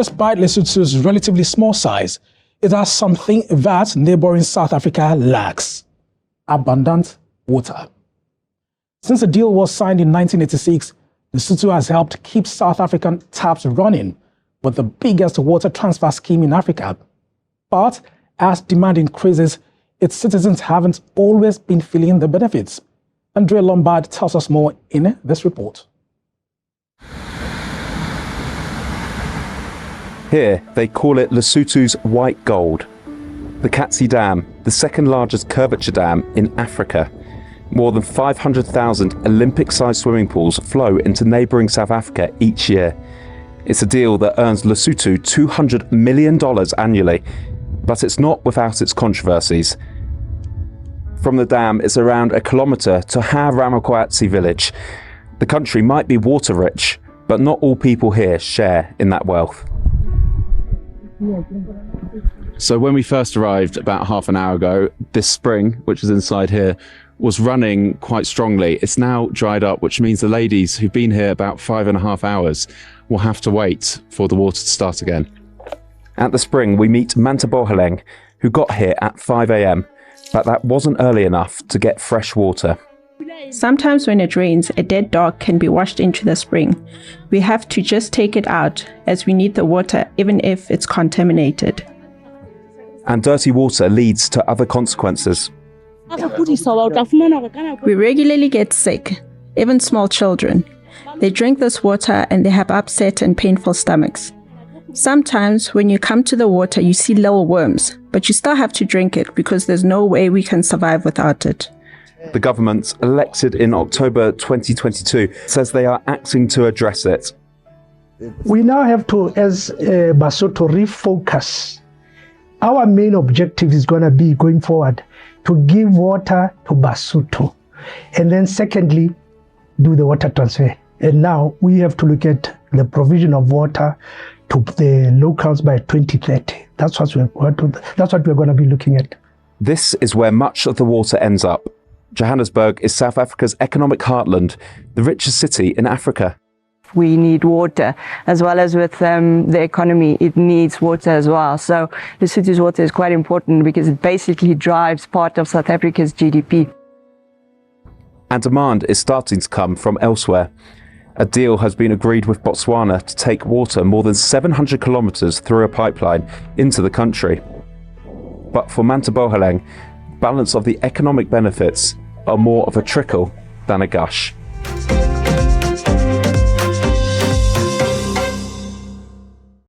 Despite Lesotho's relatively small size, it has something that neighbouring South Africa lacks: abundant water. Since the deal was signed in 1986, Lesotho has helped keep South African taps running with the biggest water transfer scheme in Africa. But as demand increases, its citizens haven't always been feeling the benefits. Lombard tells us more in this report. Here, they call it Lesotho's white gold. The Katsi Dam, the second largest curvature dam in Africa. More than 500,000 Olympic-sized swimming pools flow into neighbouring South Africa each year. It's a deal that earns Lesotho $200 million annually, but it's not without its controversies. From the dam, it's around a kilometre to Ha-Ramakwatsi village. The country might be water-rich, but not all people here share in that wealth. So when we first arrived about half an hour ago, this spring, which is inside here, was running quite strongly. It's now dried up, which means the ladies who've been here about 5.5 hours will have to wait for the water to start again. At the spring, we meet Mantaboheleng, who got here at 5 a.m, but that wasn't early enough to get fresh water. Sometimes when it rains, a dead dog can be washed into the spring. We have to just take it out as we need the water even if it's contaminated. And dirty water leads to other consequences. We regularly get sick, even small children. They drink this water and they have upset and painful stomachs. Sometimes when you come to the water, you see little worms, but you still have to drink it because there's no way we can survive without it. The government, elected in October 2022, says they are acting to address it. We now have to, as Basotho, refocus. Our main objective is going to be, going forward, to give water to Basotho. And then secondly, do the water transfer. And now we have to look at the provision of water to the locals by 2030. That's what we're going to be looking at. This is where much of the water ends up. Johannesburg is South Africa's economic heartland, the richest city in Africa. We need water, as well as with the economy, it needs water as well. So Lesotho's water is quite important because it basically drives part of South Africa's GDP. And demand is starting to come from elsewhere. A deal has been agreed with Botswana to take water more than 700 kilometres through a pipeline into the country. But for Mantaboheleng, balance of the economic benefits are more of a trickle than a gush.